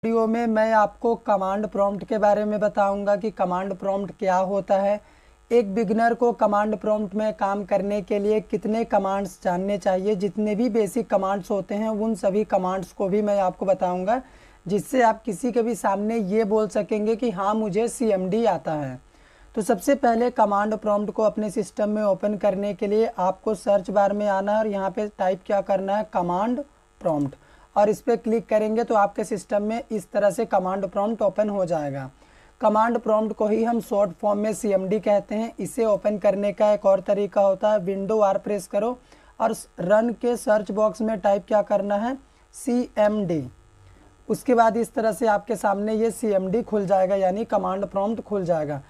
Video में मैं आपको कमांड प्रॉम्प्ट के बारे में बताऊंगा कि कमांड प्रॉम्प्ट क्या होता है। एक बिगिनर को कमांड प्रॉम्प्ट में काम करने के लिए कितने कमांड्स जानने चाहिए, जितने भी बेसिक कमांड्स होते हैं उन सभी कमांड्स को भी मैं आपको बताऊंगा, जिससे आप किसी के भी सामने ये बोल सकेंगे कि हाँ मुझे CMD आता है। तो सबसे पहले कमांड प्रॉम्प्ट को अपने सिस्टम में ओपन करने के लिए आपको सर्च बार में आना है और यहाँ पे टाइप क्या करना है, कमांड प्रॉम्प्ट, और इस पर क्लिक करेंगे तो आपके सिस्टम में इस तरह से कमांड प्रॉम्प्ट ओपन हो जाएगा। कमांड प्रॉम्प्ट को ही हम शॉर्ट फॉर्म में CMD कहते हैं। इसे ओपन करने का एक और तरीका होता है, विंडो R प्रेस करो और रन के सर्च बॉक्स में टाइप क्या करना है, CMD। उसके बाद इस तरह से आपके सामने ये CMD खुल जाएगा, यानी कमांड प्रॉम्प्ट खुल जाएगा।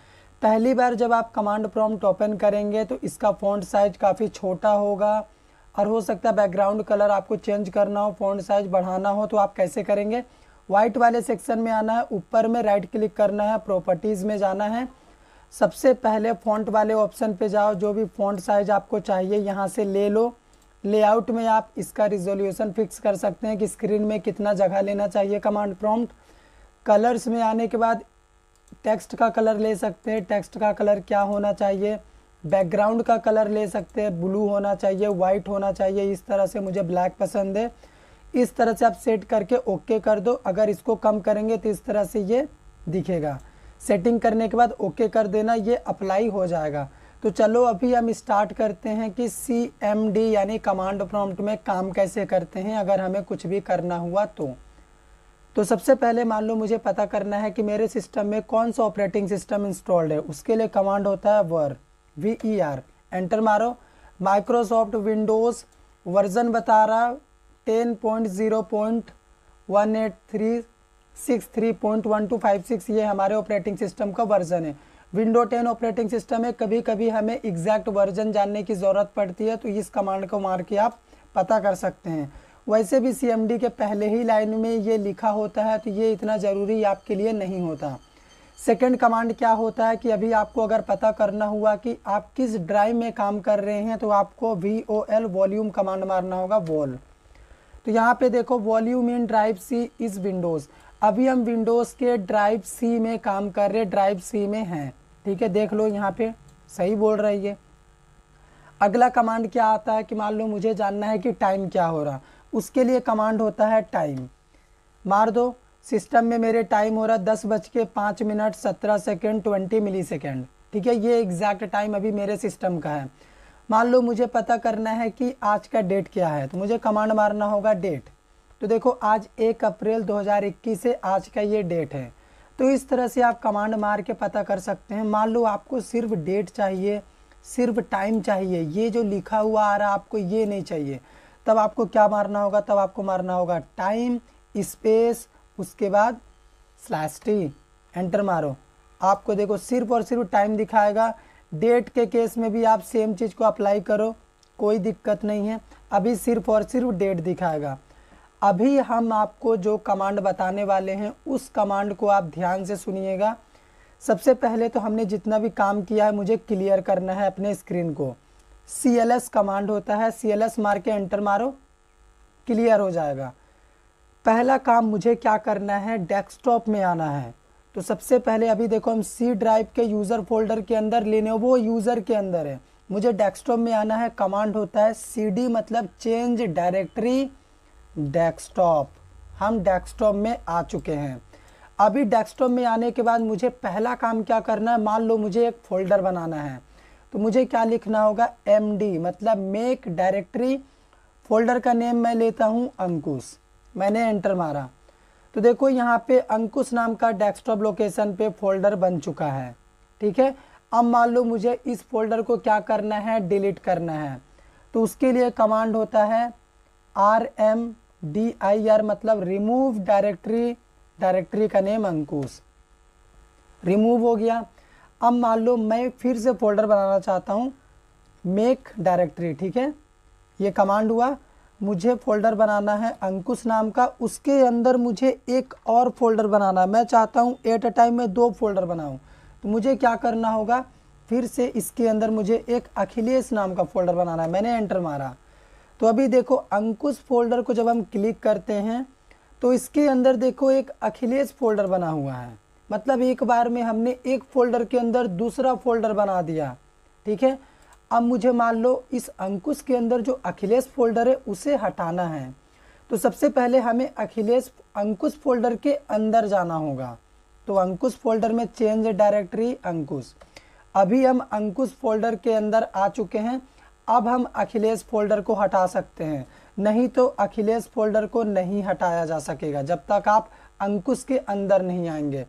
पहली बार जब आप कमांड प्रॉम्प्ट ओपन करेंगे तो इसका फ़ॉन्ट साइज काफ़ी छोटा होगा और हो सकता है बैकग्राउंड कलर आपको चेंज करना हो, फ़ॉन्ट साइज बढ़ाना हो, तो आप कैसे करेंगे, वाइट वाले सेक्शन में आना है, ऊपर में राइट क्लिक करना है, प्रॉपर्टीज़ में जाना है, सबसे पहले फ़ॉन्ट वाले ऑप्शन पे जाओ, जो भी फ़ॉन्ट साइज आपको चाहिए यहाँ से ले लो। लेआउट में आप इसका रिजोल्यूशन फिक्स कर सकते हैं कि स्क्रीन में कितना जगह लेना चाहिए कमांड प्रॉम्प्ट। कलर्स में आने के बाद टेक्स्ट का कलर ले सकते हैं, टेक्स्ट का कलर क्या होना चाहिए, बैकग्राउंड का कलर ले सकते हैं, ब्लू होना चाहिए, वाइट होना चाहिए, इस तरह से मुझे ब्लैक पसंद है। इस तरह से आप सेट करके ओके कर दो। अगर इसको कम करेंगे तो इस तरह से ये दिखेगा। सेटिंग करने के बाद ओके कर देना, ये अप्लाई हो जाएगा। तो चलो अभी हम स्टार्ट करते हैं कि CMD यानी कमांड प्रॉम्प्ट में काम कैसे करते हैं अगर हमें कुछ भी करना हुआ तो सबसे पहले मान लो मुझे पता करना है कि मेरे सिस्टम में कौन सा ऑपरेटिंग सिस्टम इंस्टॉल्ड है। उसके लिए कमांड होता है VER, एंटर मारो। माइक्रोसॉफ्ट विंडोज़ वर्जन बता रहा 10.0.18363.1256, ये हमारे ऑपरेटिंग सिस्टम का वर्जन है। विंडो 10 ऑपरेटिंग सिस्टम है। कभी कभी हमें एग्जैक्ट वर्जन जानने की ज़रूरत पड़ती है, तो इस कमांड को मार के आप पता कर सकते हैं। वैसे भी CMD के पहले ही लाइन में ये लिखा होता है, तो ये इतना ज़रूरी आपके लिए नहीं होता। सेकंड कमांड क्या होता है कि अभी आपको अगर पता करना हुआ कि आप किस ड्राइव में काम कर रहे हैं, तो आपको VOL वॉल्यूम कमांड मारना होगा, वॉल। तो यहाँ पे देखो, volume in drive C is Windows. अभी हम विंडोज़ के ड्राइव C में काम कर रहे, ड्राइव C में हैं, ठीक है, देख लो यहाँ पे सही बोल रही है। अगला कमांड क्या आता है कि मान लो मुझे जानना है कि टाइम क्या हो रहा, उसके लिए कमांड होता है टाइम। मार दो, सिस्टम में मेरे टाइम हो रहा 10:05 20 मिली सेकेंड, ठीक है, ये एग्जैक्ट टाइम अभी मेरे सिस्टम का है। मान लो मुझे पता करना है कि आज का डेट क्या है, तो मुझे कमांड मारना होगा डेट। तो देखो आज 1 अप्रैल 2021 से आज का ये डेट है। तो इस तरह से आप कमांड मार के पता कर सकते हैं। मान लो आपको सिर्फ डेट चाहिए, सिर्फ टाइम चाहिए, ये जो लिखा हुआ आ रहा आपको ये नहीं चाहिए, तब आपको क्या मारना होगा, तब आपको मारना होगा टाइम स्पेस, उसके बाद /t, एंटर मारो। आपको देखो सिर्फ और सिर्फ टाइम दिखाएगा। डेट के केस में भी आप सेम चीज़ को अप्लाई करो, कोई दिक्कत नहीं है। अभी सिर्फ और सिर्फ डेट दिखाएगा। अभी हम आपको जो कमांड बताने वाले हैं उस कमांड को आप ध्यान से सुनिएगा। सबसे पहले तो हमने जितना भी काम किया है मुझे क्लियर करना है अपने स्क्रीन को। CLS कमांड होता है, CLS मार के एंटर मारो, क्लियर हो जाएगा। पहला काम मुझे क्या करना है, डेस्कटॉप में आना है। तो सबसे पहले अभी देखो हम C ड्राइव के यूज़र फोल्डर के अंदर, लेनोवो यूज़र के अंदर है, मुझे डेस्कटॉप में आना है। कमांड होता है CD, मतलब चेंज डायरेक्टरी डेस्कटॉप। हम डेस्कटॉप में आ चुके हैं। अभी डेस्कटॉप में आने के बाद मुझे पहला काम क्या करना है, मान लो मुझे एक फ़ोल्डर बनाना है, तो मुझे क्या लिखना होगा, MD, मतलब मेक डायरेक्टरी। फोल्डर का नेम मैं लेता हूँ अंकुश, मैंने एंटर मारा। तो देखो यहाँ पे अंकुश नाम का डेस्कटॉप लोकेशन पे फोल्डर बन चुका है, ठीक है। अब मान लो मुझे इस फोल्डर को क्या करना है, डिलीट करना है। तो उसके लिए कमांड होता है RMDIR, मतलब रिमूव डायरेक्टरी, डायरेक्टरी का नेम अंकुश, रिमूव हो गया। अब मान लो मैं फिर से फोल्डर बनाना चाहता हूँ, मेक डायरेक्टरी, ठीक है, ये कमांड हुआ। मुझे फोल्डर बनाना है अंकुश नाम का, उसके अंदर मुझे एक और फोल्डर बनाना है। मैं चाहता हूँ एट अ टाइम में 2 फोल्डर बनाऊँ, तो मुझे क्या करना होगा, फिर से इसके अंदर मुझे एक अखिलेश नाम का फोल्डर बनाना है। मैंने एंटर मारा। तो अभी देखो अंकुश फोल्डर को जब हम क्लिक करते हैं तो इसके अंदर देखो एक अखिलेश फोल्डर बना हुआ है, मतलब एक बार में हमने एक फोल्डर के अंदर दूसरा फोल्डर बना दिया। ठीक है, अब मुझे मान लो इस अंकुश के अंदर जो अखिलेश फोल्डर है उसे हटाना है। तो सबसे पहले हमें अंकुश फोल्डर के अंदर जाना होगा। तो अंकुश फोल्डर में चेंज डायरेक्टरी अंकुश। अभी हम अंकुश फोल्डर के अंदर आ चुके हैं। अब हम अखिलेश फोल्डर को हटा सकते हैं, नहीं तो अखिलेश फोल्डर को नहीं हटाया जा सकेगा जब तक आप अंकुश के अंदर नहीं आएंगे।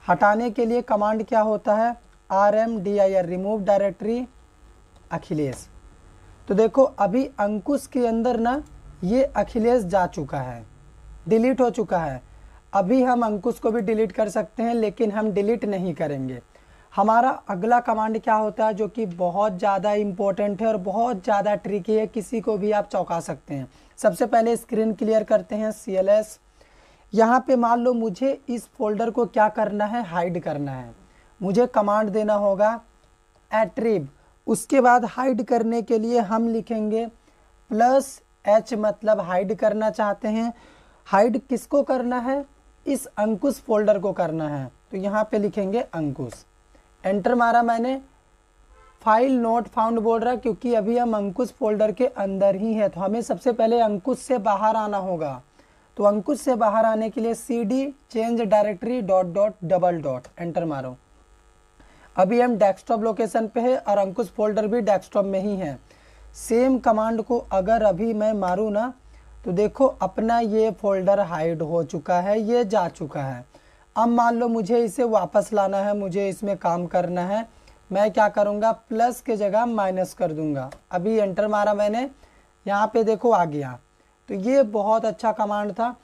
हटाने के लिए कमांड क्या होता है, RMDIR रिमूव डायरेक्टरी अखिलेश। तो देखो अभी अंकुश के अंदर ना ये अखिलेश जा चुका है, डिलीट हो चुका है। अभी हम अंकुश को भी डिलीट कर सकते हैं, लेकिन हम डिलीट नहीं करेंगे। हमारा अगला कमांड क्या होता है जो कि बहुत ज़्यादा इम्पोर्टेंट है और बहुत ज़्यादा ट्रिकी है, किसी को भी आप चौंका सकते हैं। सबसे पहले स्क्रीन क्लियर करते हैं, CLS। यहाँ पे मान लो मुझे इस फोल्डर को क्या करना है, हाइड करना है। मुझे कमांड देना होगा एट्रीब। उसके बाद हाइड करने के लिए हम लिखेंगे +H, मतलब हाइड करना चाहते हैं। हाइड किसको करना है, इस अंकुश फोल्डर को करना है। तो यहाँ पे लिखेंगे अंकुश। एंटर मारा मैंने, फाइल नोट फाउंड बोल रहा क्योंकि अभी हम अंकुश फोल्डर के अंदर ही है। तो हमें सबसे पहले अंकुश से बाहर आना होगा। तो अंकुश से बाहर आने के लिए CD चेंज डायरेक्टरी .. एंटर मारो। अभी हम डेस्कटॉप लोकेशन पे है और अंकुश फोल्डर भी डेस्कटॉप में ही है। सेम कमांड को अगर अभी मैं मारूँ ना, तो देखो अपना ये फोल्डर हाइड हो चुका है, ये जा चुका है। अब मान लो मुझे इसे वापस लाना है, मुझे इसमें काम करना है। मैं क्या करूँगा, प्लस के जगह माइनस कर दूंगा। अभी एंटर मारा मैंने, यहाँ पे देखो आ गया। तो ये बहुत अच्छा कमांड था।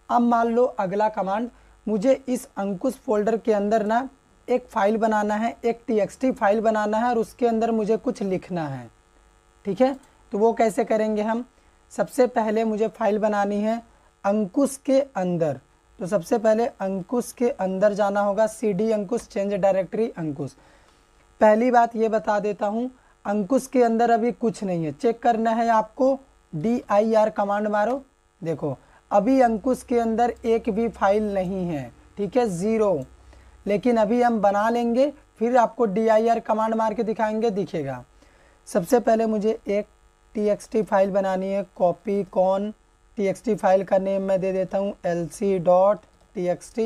अब मान लो अगला कमांड, मुझे इस अंकुश फोल्डर के अंदर ना एक फाइल बनाना है, एक TXT फाइल बनाना है और उसके अंदर मुझे कुछ लिखना है। ठीक है, तो वो कैसे करेंगे हम, सबसे पहले मुझे फाइल बनानी है अंकुश के अंदर। तो सबसे पहले अंकुश के अंदर जाना होगा, CD अंकुश चेंज डायरेक्टरी अंकुश। पहली बात ये बता देता हूँ, अंकुश के अंदर अभी कुछ नहीं है। चेक करना है आपको, DIR कमांड मारो। देखो अभी अंकुश के अंदर एक भी फाइल नहीं है, ठीक है, 0। लेकिन अभी हम बना लेंगे, फिर आपको DIR कमांड मार के दिखाएंगे, दिखेगा। सबसे पहले मुझे एक TXT फाइल बनानी है, कॉपी कॉन TXT फाइल का नेम मैं दे देता हूँ LC.txt।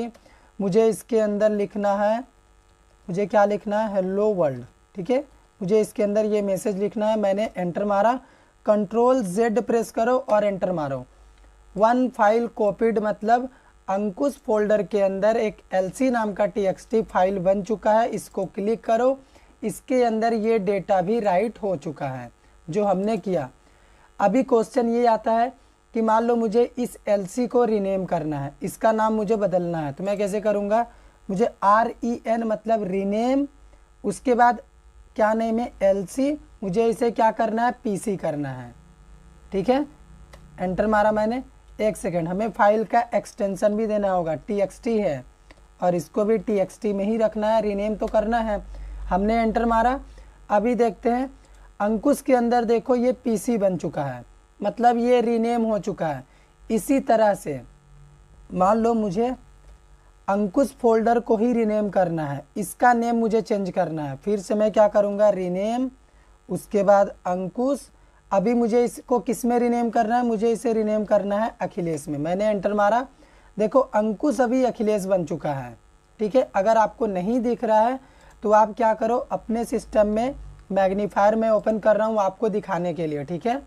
मुझे इसके अंदर लिखना है, मुझे क्या लिखना है, हेलो वर्ल्ड। ठीक है, मुझे इसके अंदर ये मैसेज लिखना है। मैंने एंटर मारा, Ctrl+Z प्रेस करो और एंटर मारो। 1 फाइल कॉपीड, मतलब अंकुश फोल्डर के अंदर एक LC नाम का TXT फाइल बन चुका है। इसको क्लिक करो, इसके अंदर ये डेटा भी राइट हो चुका है जो हमने किया। अभी क्वेश्चन ये आता है कि मान लो मुझे इस LC को रीनेम करना है, इसका नाम मुझे बदलना है। तो मैं कैसे करूँगा, मुझे REN मतलब रीनेम, उसके बाद क्या नेम है, LC। मुझे इसे क्या करना है, PC करना है। ठीक है, एंटर मारा मैंने। एक सेकेंड, हमें फाइल का एक्सटेंशन भी देना होगा, TXT है और इसको भी TXT में ही रखना है, रीनेम तो करना है। हमने एंटर मारा। अभी देखते हैं अंकुश के अंदर, देखो ये PC बन चुका है, मतलब ये रीनेम हो चुका है। इसी तरह से मान लो मुझे अंकुश फोल्डर को ही रीनेम करना है, इसका नेम मुझे चेंज करना है। फिर से मैं क्या करूँगा, रीनेम, उसके बाद अंकुश। अभी मुझे इसको किस में रीनेम करना है, मुझे इसे रीनेम करना है अखिलेश में। मैंने एंटर मारा, देखो अंकुश अभी अखिलेश बन चुका है। ठीक है, अगर आपको नहीं दिख रहा है तो आप क्या करो, अपने सिस्टम में मैग्नीफायर में ओपन कर रहा हूँ आपको दिखाने के लिए। ठीक है,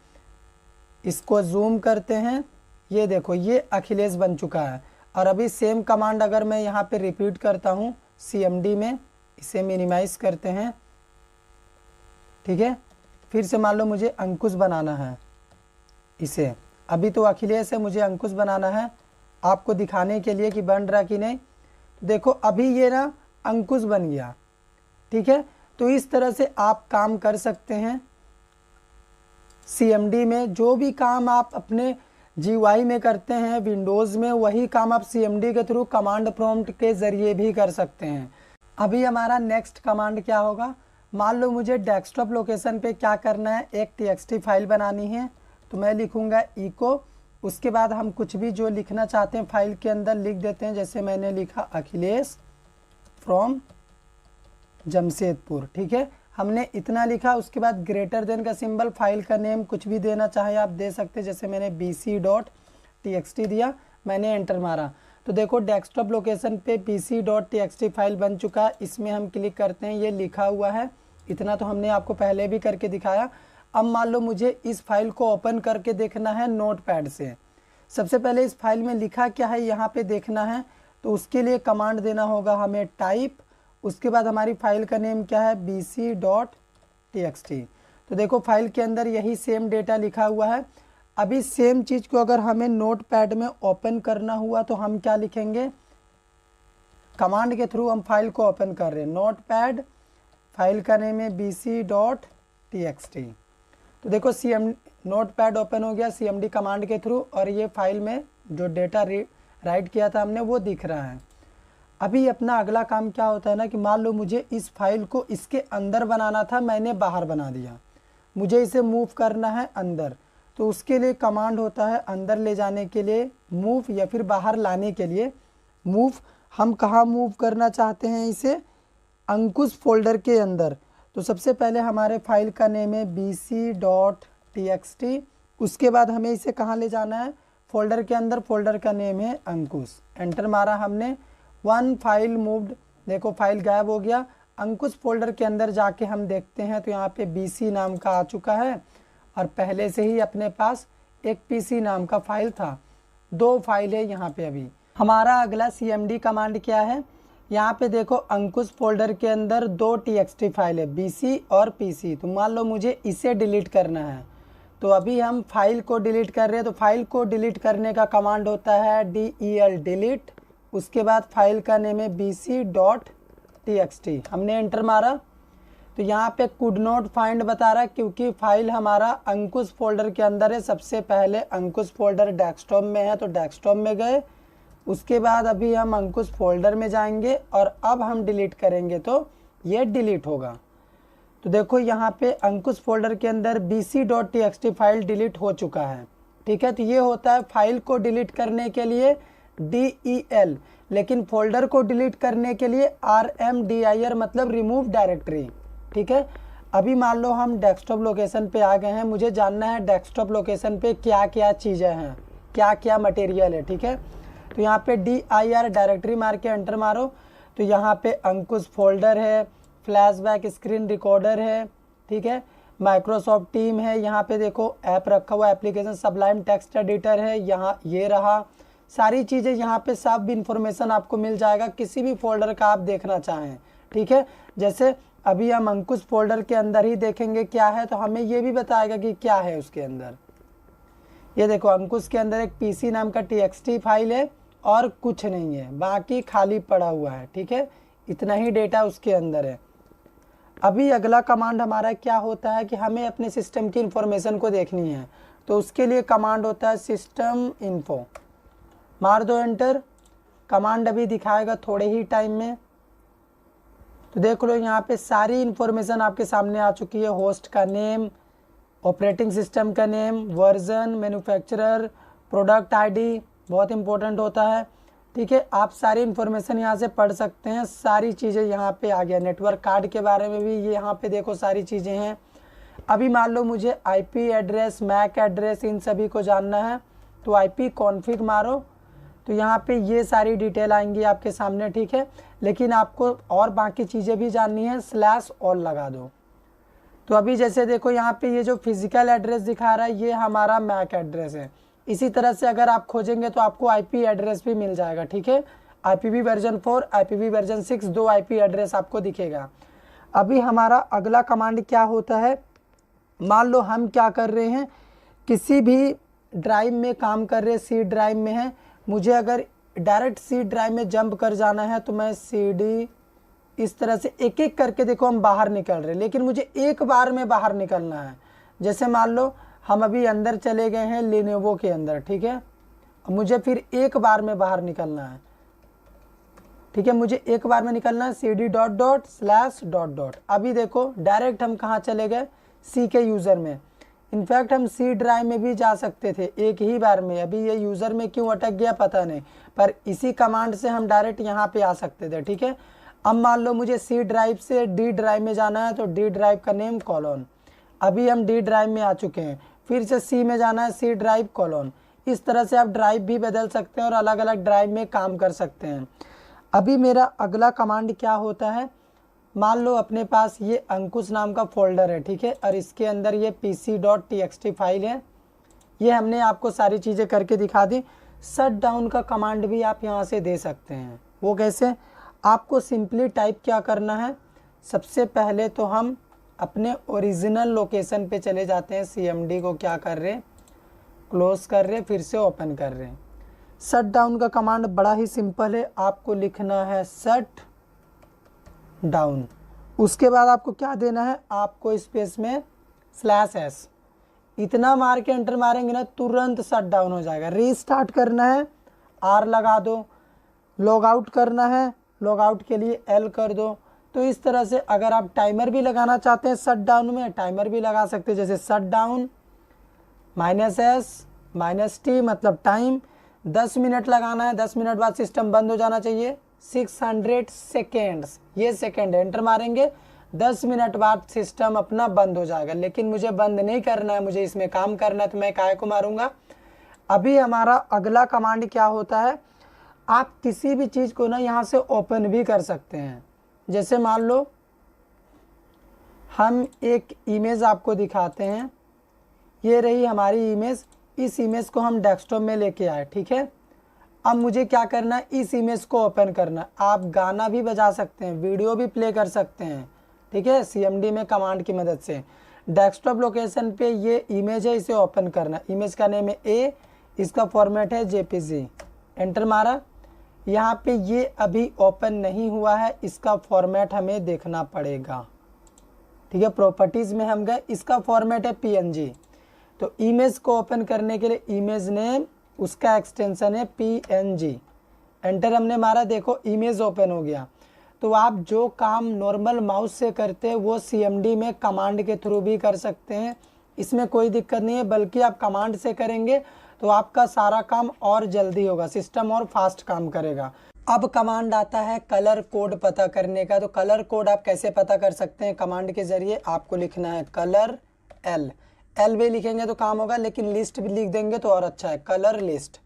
इसको जूम करते हैं, ये देखो ये अखिलेश बन चुका है। और अभी सेम कमांड अगर मैं यहाँ पे रिपीट करता हूँ CMD में, इसे मिनिमाइज करते हैं। ठीक है, फिर से मान लो मुझे अंकुश बनाना है इसे, अभी तो अखिलेश है, मुझे अंकुश बनाना है आपको दिखाने के लिए कि बन रहा कि नहीं। देखो अभी ये ना अंकुश बन गया। ठीक है, तो इस तरह से आप काम कर सकते हैं CMD में। जो भी काम आप अपने GUI में करते हैं विंडोज़ में, वही काम आप CMD के थ्रू कमांड प्रॉम्प्ट के ज़रिए भी कर सकते हैं। अभी हमारा नेक्स्ट कमांड क्या होगा, मान लो मुझे डेस्कटॉप लोकेशन पे क्या करना है, एक TXT फाइल बनानी है। तो मैं लिखूँगा इको उसके बाद हम कुछ भी जो लिखना चाहते हैं फाइल के अंदर लिख देते हैं। जैसे मैंने लिखा अखिलेश फ्रॉम जमशेदपुर, ठीक है, हमने इतना लिखा। उसके बाद ग्रेटर देन का सिंबल, फाइल का नेम कुछ भी देना चाहे आप दे सकते हैं। जैसे मैंने bc.txt दिया, मैंने एंटर मारा तो देखो डेस्कटॉप लोकेशन पे bc.txt फाइल बन चुका। इसमें हम क्लिक करते हैं, ये लिखा हुआ है। इतना तो हमने आपको पहले भी करके दिखाया। अब मान लो मुझे इस फाइल को ओपन करके देखना है नोटपैड से। सबसे पहले इस फाइल में लिखा क्या है यहाँ पे देखना है, तो उसके लिए कमांड देना होगा हमें टाइप। उसके बाद हमारी फाइल का नेम क्या है, bc.txt। तो देखो फाइल के अंदर यही सेम डेटा लिखा हुआ है। अभी सेम चीज़ को अगर हमें नोटपैड में ओपन करना हुआ तो हम क्या लिखेंगे, कमांड के थ्रू हम फाइल को ओपन कर रहे हैं। नोटपैड, फाइल का नेम है bc.txt। तो देखो नोटपैड ओपन हो गया cmd कमांड के थ्रू, और ये फाइल में जो डेटा राइट किया था हमने वो दिख रहा है। अभी अपना अगला काम क्या होता है ना कि मान लो मुझे इस फाइल को इसके अंदर बनाना था, मैंने बाहर बना दिया, मुझे इसे मूव करना है अंदर। तो उसके लिए कमांड होता है अंदर ले जाने के लिए मूव, या फिर बाहर लाने के लिए मूव। हम कहाँ मूव करना चाहते हैं इसे, अंकुश फोल्डर के अंदर। तो सबसे पहले हमारे फाइल का नेम है bc.txt। उसके बाद हमें इसे कहाँ ले जाना है, फोल्डर के अंदर। फोल्डर का नेम है अंकुश। एंटर मारा हमने, वन फाइल मूव्ड, देखो फाइल गायब हो गया। अंकुश फोल्डर के अंदर जाके हम देखते हैं तो यहाँ पे bc नाम का आ चुका है, और पहले से ही अपने पास एक pc नाम का फाइल था। दो फाइल है यहाँ पे। अभी हमारा अगला cmd कमांड क्या है, यहाँ पे देखो अंकुश फोल्डर के अंदर दो txt फाइल है, bc और pc। तो मान लो मुझे इसे डिलीट करना है, तो अभी हम फाइल को डिलीट कर रहे हैं। तो फाइल को डिलीट करने का कमांड होता है del डिलीट। उसके बाद फाइल का नेम है bc.txt। हमने एंटर मारा तो यहाँ पे कुड नॉट फाइंड बता रहा है, क्योंकि फाइल हमारा अंकुश फोल्डर के अंदर है। सबसे पहले अंकुश फोल्डर डेस्कटॉप में है तो डेस्कटॉप में गए। उसके बाद अभी हम अंकुश फोल्डर में जाएंगे और अब हम डिलीट करेंगे तो ये डिलीट होगा। तो देखो यहाँ पे अंकुश फोल्डर के अंदर bc.txt फाइल डिलीट हो चुका है, ठीक है। तो ये होता है फाइल को डिलीट करने के लिए del, लेकिन फोल्डर को डिलीट करने के लिए rmdir, मतलब रिमूव डायरेक्टरी, ठीक है। अभी मान लो हम डेस्कटॉप लोकेशन पे आ गए हैं, मुझे जानना है डेस्कटॉप लोकेशन पे क्या क्या चीज़ें हैं, क्या क्या मटेरियल है, ठीक है। तो यहाँ पे dir डायरेक्टरी मार के एंटर मारो तो यहाँ पे अंकुश फोल्डर है, फ्लैशबैक स्क्रीन रिकॉर्डर है, ठीक है, माइक्रोसॉफ्ट टीम है, यहाँ पे देखो ऐप रखा हुआ, एप्लीकेशन सबलाइम टेक्स्ट एडिटर है, यहाँ ये रहा। सारी चीज़ें यहाँ पे सब इन्फॉर्मेशन आपको मिल जाएगा, किसी भी फोल्डर का आप देखना चाहें, ठीक है। जैसे अभी हम अंकुश फोल्डर के अंदर ही देखेंगे क्या है, तो हमें ये भी बताएगा कि क्या है उसके अंदर। ये देखो अंकुश के अंदर एक pc नाम का txt फाइल है और कुछ नहीं है, बाकी खाली पड़ा हुआ है, ठीक है। इतना ही डेटा उसके अंदर है। अभी अगला कमांड हमारा क्या होता है कि हमें अपने सिस्टम की इंफॉर्मेशन को देखनी है, तो उसके लिए कमांड होता है सिस्टम इन्फो। मार दो एंटर, कमांड अभी दिखाएगा थोड़े ही टाइम में। तो देख लो यहाँ पे सारी इंफॉर्मेशन आपके सामने आ चुकी है। होस्ट का नेम, ऑपरेटिंग सिस्टम का name, version, manufacturer, product ID, बहुत इंपॉर्टेंट होता है, ठीक है। आप सारी इंफॉर्मेशन यहाँ से पढ़ सकते हैं, सारी चीज़ें यहाँ पे आ गया। नेटवर्क कार्ड के बारे में भी ये यहाँ पे देखो सारी चीज़ें हैं। अभी मान लो मुझे आईपी एड्रेस, मैक एड्रेस, इन सभी को जानना है, तो आईपी कॉन्फ़िग मारो तो यहाँ पे ये सारी डिटेल आएंगी आपके सामने, ठीक है। लेकिन आपको और बाकी चीज़ें भी जाननी है, /all लगा दो। तो अभी जैसे देखो यहाँ पे ये जो फिजिकल एड्रेस दिखा रहा है ये हमारा मैक एड्रेस है। इसी तरह से अगर आप खोजेंगे तो आपको आईपी एड्रेस भी मिल जाएगा, ठीक है। IPv वर्जन 4, IPv वर्जन 6, दो आईपी एड्रेस आपको दिखेगा। अभी हमारा अगला कमांड क्या होता है, मान लो हम क्या कर रहे हैं, किसी भी ड्राइव में काम कर रहे हैं, सी ड्राइव में है, मुझे अगर डायरेक्ट सी ड्राइव में जंप कर जाना है तो मैं CD इस तरह से एक एक करके देखो हम बाहर निकल रहे हैं, लेकिन मुझे एक बार में बाहर निकलना है। जैसे मान लो हम अभी अंदर चले गए हैं लिनोवो के अंदर, ठीक है, मुझे फिर एक बार में बाहर निकलना है, ठीक है, मुझे एक बार में निकलना है CD ... अभी देखो डायरेक्ट हम कहाँ चले गए, सी के यूज़र में। इनफैक्ट हम सी ड्राइव में भी जा सकते थे एक ही बार में। अभी ये यूज़र में क्यों अटक गया पता नहीं, पर इसी कमांड से हम डायरेक्ट यहाँ पे आ सकते थे। ठीक है, अब मान लो मुझे सी ड्राइव से डी ड्राइव में जाना है, तो डी ड्राइव का नेम कॉलोन। अभी हम डी ड्राइव में आ चुके हैं, फिर से सी में जाना है, सी ड्राइव कॉलोन। इस तरह से आप ड्राइव भी बदल सकते हैं और अलग अलग ड्राइव में काम कर सकते हैं। अभी मेरा अगला कमांड क्या होता है, मान लो अपने पास ये अंकुश नाम का फोल्डर है, ठीक है, और इसके अंदर ये pc.txt फाइल है। ये हमने आपको सारी चीज़ें करके दिखा दी। शट डाउन का कमांड भी आप यहाँ से दे सकते हैं। वो कैसे, आपको सिंपली टाइप क्या करना है, सबसे पहले तो हम अपने ओरिजिनल लोकेशन पे चले जाते हैं। cmd को क्या कर रहे, क्लोज कर रहे, फिर से ओपन कर रहे हैं। शट डाउन का कमांड बड़ा ही सिंपल है, आपको लिखना है शट डाउन। उसके बाद आपको क्या देना है, आपको स्पेस में /s इतना मार के एंटर मारेंगे ना, तुरंत शट डाउन हो जाएगा। रीस्टार्ट करना है, R लगा दो। लॉग आउट करना है, लॉग आउट के लिए L कर दो। तो इस तरह से अगर आप टाइमर भी लगाना चाहते हैं शट डाउन में, टाइमर भी लगा सकते हैं। जैसे शट डाउन -s -t मतलब टाइम, 10 मिनट लगाना है, 10 मिनट बाद सिस्टम बंद हो जाना चाहिए। 600 सेकेंड्स, ये सेकेंड एंटर मारेंगे, 10 मिनट बाद सिस्टम अपना बंद हो जाएगा। लेकिन मुझे बंद नहीं करना है, मुझे इसमें काम करना है, तो मैं काय को मारूंगा। अभी हमारा अगला कमांड क्या होता है, आप किसी भी चीज़ को ना यहाँ से ओपन भी कर सकते हैं। जैसे मान लो हम एक इमेज आपको दिखाते हैं, ये रही हमारी इमेज। इस इमेज को हम डेस्कटॉप में लेके आए, ठीक है। अब मुझे क्या करना है, इस इमेज को ओपन करना। आप गाना भी बजा सकते हैं, वीडियो भी प्ले कर सकते हैं, ठीक है, cmd में कमांड की मदद से। डेस्कटॉप लोकेशन पे ये इमेज है, इसे ओपन करना। इमेज का नेम है A, इसका फॉर्मेट है jpg। एंटर मारा, यहाँ पे ये अभी ओपन नहीं हुआ है, इसका फॉर्मेट हमें देखना पड़ेगा, ठीक है। प्रॉपर्टीज़ में हम गए, इसका फॉर्मेट है png। तो इमेज को ओपन करने के लिए इमेज नेम, उसका एक्सटेंशन है png। एंटर हमने मारा, देखो इमेज ओपन हो गया। तो आप जो काम नॉर्मल माउस से करते हैं वो cmd में कमांड के थ्रू भी कर सकते हैं, इसमें कोई दिक्कत नहीं है। बल्कि आप कमांड से करेंगे तो आपका सारा काम और जल्दी होगा, सिस्टम और फास्ट काम करेगा। अब कमांड आता है कलर कोड पता करने का। तो कलर कोड आप कैसे पता कर सकते हैं कमांड के जरिए, आपको लिखना है कलर L भी लिखेंगे तो काम होगा, लेकिन लिस्ट भी लिख देंगे तो और अच्छा है, कलर लिस्ट।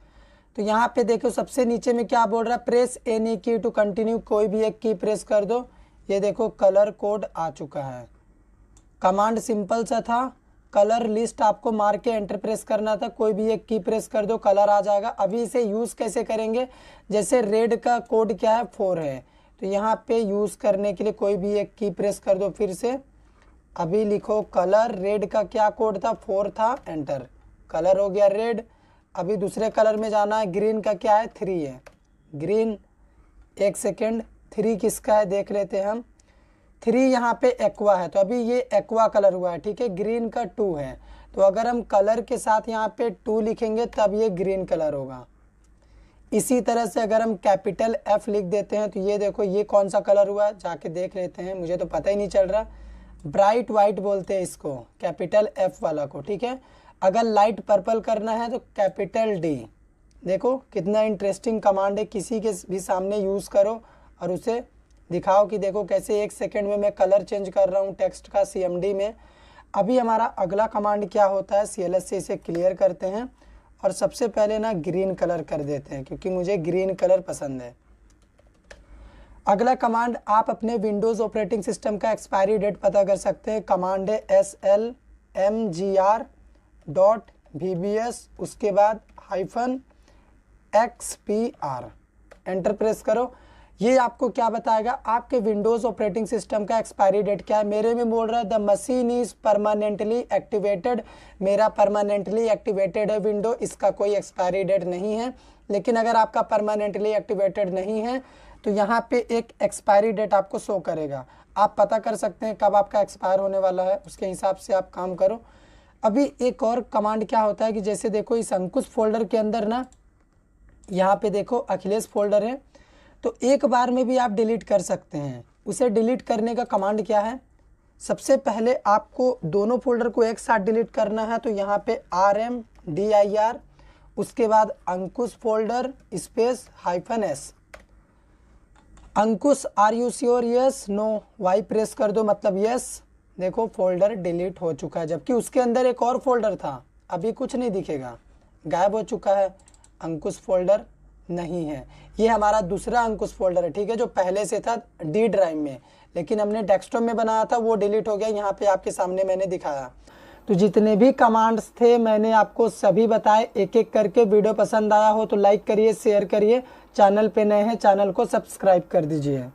तो यहाँ पे देखो सबसे नीचे में क्या बोल रहा है, प्रेस एनी की टू कंटिन्यू, कोई भी एक की प्रेस कर दो। ये देखो कलर कोड आ चुका है। कमांड सिंपल सा था, कलर लिस्ट आपको मार के एंटर प्रेस करना था, कोई भी एक की प्रेस कर दो, कलर आ जाएगा। अभी इसे यूज़ कैसे करेंगे, जैसे रेड का कोड क्या है 4 है, तो यहाँ पे यूज़ करने के लिए कोई भी एक की प्रेस कर दो। फिर से अभी लिखो कलर, रेड का क्या कोड था 4 था, एंटर, कलर हो गया रेड। अभी दूसरे कलर में जाना है, ग्रीन का क्या है 3 है, ग्रीन। एक सेकेंड, 3 किसका है देख लेते हैं हम। 3 यहाँ पे एक्वा है, तो अभी ये एक्वा कलर हुआ है, ठीक है। ग्रीन का 2 है, तो अगर हम कलर के साथ यहाँ पे 2 लिखेंगे तब ये ग्रीन कलर होगा। इसी तरह से अगर हम कैपिटल F लिख देते हैं तो ये देखो ये कौन सा कलर हुआ है, जाके देख लेते हैं, मुझे तो पता ही नहीं चल रहा। ब्राइट वाइट बोलते हैं इसको, कैपिटल F वाला को, ठीक है। अगर लाइट पर्पल करना है तो कैपिटल D। देखो कितना इंटरेस्टिंग कमांड है, किसी के भी सामने यूज़ करो और उसे दिखाओ कि देखो कैसे 1 सेकेंड में मैं कलर चेंज कर रहा हूँ टेक्स्ट का cmd में। अभी हमारा अगला कमांड क्या होता है, CLS से इसे क्लियर करते हैं और सबसे पहले ना ग्रीन कलर कर देते हैं, क्योंकि मुझे ग्रीन कलर पसंद है। अगला कमांड, आप अपने विंडोज़ ऑपरेटिंग सिस्टम का एक्सपायरी डेट पता कर सकते हैं। कमांड है slmgr.vbs, उसके बाद -xpr, एंटर प्रेस करो। ये आपको क्या बताएगा, आपके विंडोज़ ऑपरेटिंग सिस्टम का एक्सपायरी डेट क्या है। मेरे में बोल रहा है the machine is permanently activated, मेरा परमानेंटली एक्टिवेटेड है विंडो, इसका कोई एक्सपायरी डेट नहीं है। लेकिन अगर आपका परमानेंटली एक्टिवेटेड नहीं है तो यहाँ पे एक एक्सपायरी डेट आपको शो करेगा। आप पता कर सकते हैं कब आपका एक्सपायर होने वाला है, उसके हिसाब से आप काम करो। अभी एक और कमांड क्या होता है कि जैसे देखो इस अंकुश फोल्डर के अंदर ना, यहाँ पे देखो अखिलेश फोल्डर है, तो एक बार में भी आप डिलीट कर सकते हैं। उसे डिलीट करने का कमांड क्या है, सबसे पहले आपको दोनों फोल्डर को एक साथ डिलीट करना है, तो यहाँ पे RMDIR, उसके बाद Ankush folder space -S। Ankush are you sure? Yes no, Y press कर दो मतलब यस। देखो फोल्डर डिलीट हो चुका है, जबकि उसके अंदर एक और फोल्डर था, अभी कुछ नहीं दिखेगा, गायब हो चुका है। अंकुश फोल्डर नहीं है, ये हमारा दूसरा अंकुश फोल्डर है, ठीक है, जो पहले से था डी ड्राइव में, लेकिन हमने डेस्कटॉप में बनाया था, वो डिलीट हो गया। यहाँ पे आपके सामने मैंने दिखाया। तो जितने भी कमांड्स थे मैंने आपको सभी बताए एक एक करके। वीडियो पसंद आया हो तो लाइक करिए, शेयर करिए, चैनल पे नए हैं चैनल को सब्सक्राइब कर दीजिए।